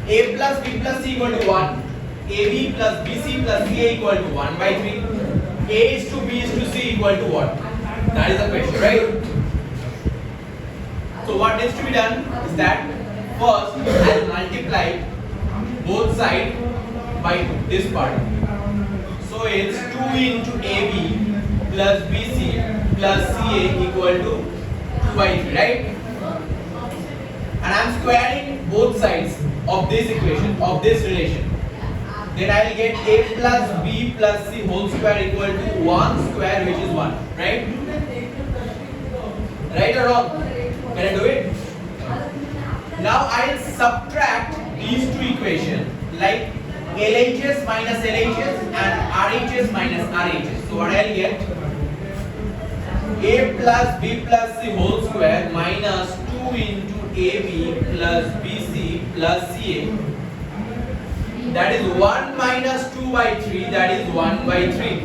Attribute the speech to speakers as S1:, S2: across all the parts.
S1: a plus b plus c equal to 1, ab plus bc plus ca equal to 1 by 3, a is to b is to c equal to what? That is the question, right? So what needs to be done is that first I'll multiply both sides by 2, this part. So it's 2 into ab plus bc plus ca equal to 2 by 3, right? And I'm squaring both sides of this equation, of this relation. Then I will get a plus b plus c whole square equal to 1 square, which is 1, right? Right or wrong? Can I do it? Now I will subtract these two equations, like LHS minus LHS and RHS minus RHS. So what I will get? A plus b plus c whole square minus 2 into ab plus bc plus ca. That is 1 minus 2 by 3, that is 1 by 3.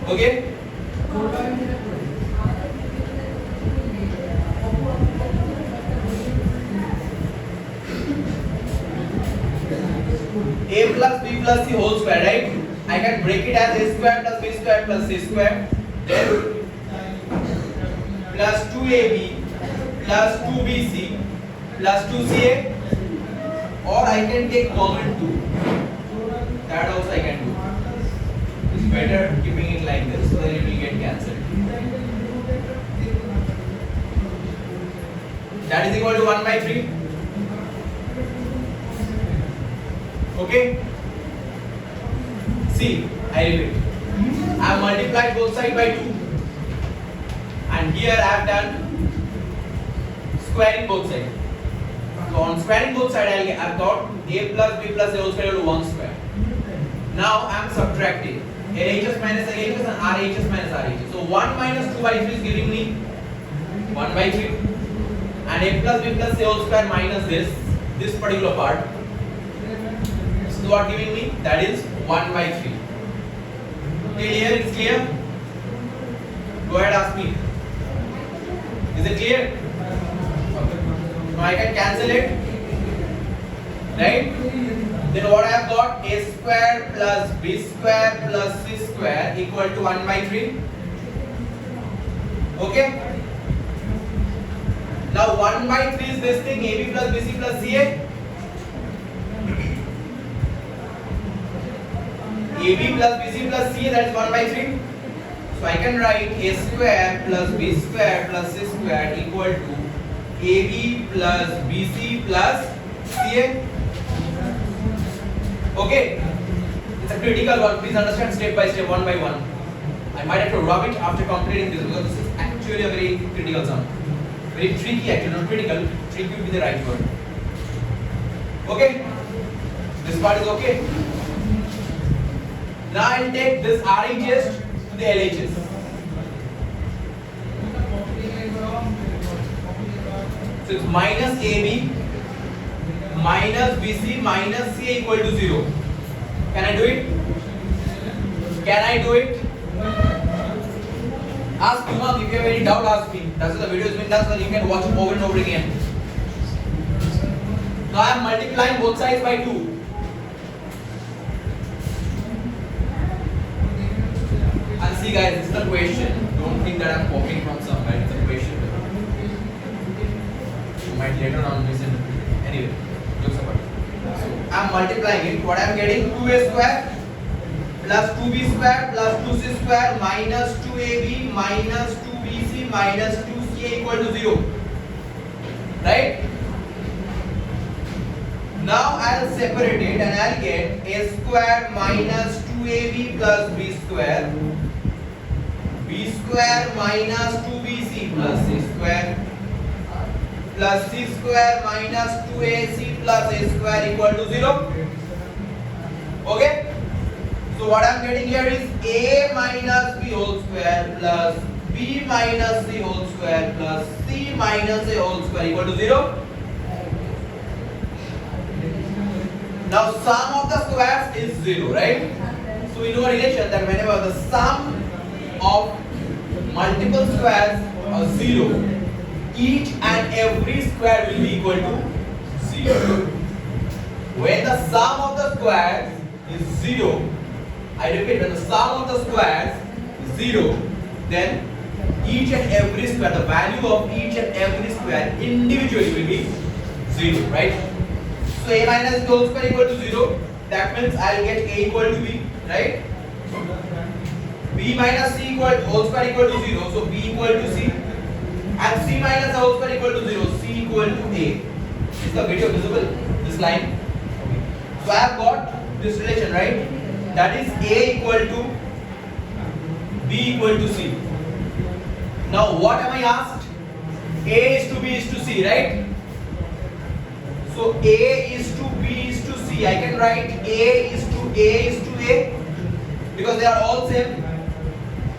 S1: Okay? A plus b plus c whole square, right? I can break it as a square plus b square plus c square. Then plus 2ab plus 2bc plus 2ca, or I can take common 2. That also I can do. It's better keeping it like this so that it will get cancelled. That is equal to 1 by 3. Okay? See, I repeat. I have multiplied both sides by 2. And here I have done squaring both sides. So on squaring both sides, I have got a plus b plus a whole square equal to 1 square. Now I am subtracting LHS minus LHS and RHS minus RHS. So 1 minus 2 by 3 is giving me 1 by 3. And a plus b plus a whole square minus this particular part. So what giving me? That is 1 by 3. Till here it's clear? Go ahead, ask me. Is it clear? Now I can cancel it, right? Then what I have got? A square plus b square plus c square equal to 1 by 3. Okay? Now 1 by 3 is this thing, ab plus bc plus ca. ab plus bc plus ca, that is 1 by 3. So I can write a square plus b square plus c square equal to ab plus bc plus ca. Okay, it's a critical one. Please understand step by step, one by one. I might have to rub it after completing this because this is actually a very critical sum. Very tricky actually, not critical. Tricky would be the right word. Okay, this part is okay. Now I'll take this RHS to the LHS. So it's minus AB minus BC minus C equal to 0. Can I do it? Can I do it? Ask me, if you have any doubt, ask me. That's why the video has been done so that you can watch it over and over again. Now I am multiplying both sides by 2. And see guys, this is the question. Don't think that I am copying from somewhere. It's a question. You might later on misinterpret it. Anyway, jokes apart. So I am multiplying it. What I am getting? 2a square plus 2b square plus 2c square minus 2ab minus 2bc minus 2ca equal to 0. Right? Now I will separate it and I will get a square minus 2ab plus b square minus 2bc plus c square plus c square minus 2ac plus a square equal to 0. Okay? So what I am getting here is a minus b whole square plus b minus c whole square plus c minus a whole square equal to 0. Now sum of the squares is 0, right? So we know a relation that whenever the sum of multiple squares are 0, each and every square will be equal to 0. When the sum of the squares is 0, I repeat, when the sum of the squares is 0, then each and every square, the value of each and every square individually will be 0, right? So a minus b whole square equal to 0. That means I'll get a equal to b, right? B minus c equal whole square equal to 0, so b equal to c, and c minus the whole square equal to 0, c equal to a. Is the video visible? This line. So I have got this relation, right? That is a equal to b equal to c. Now what am I asked? A is to b is to c, right? So a is to b is to c. I can write a is to a because they are all same,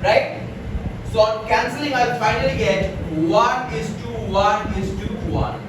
S1: right? So on cancelling, I will finally get 1 is to 1 is to 1.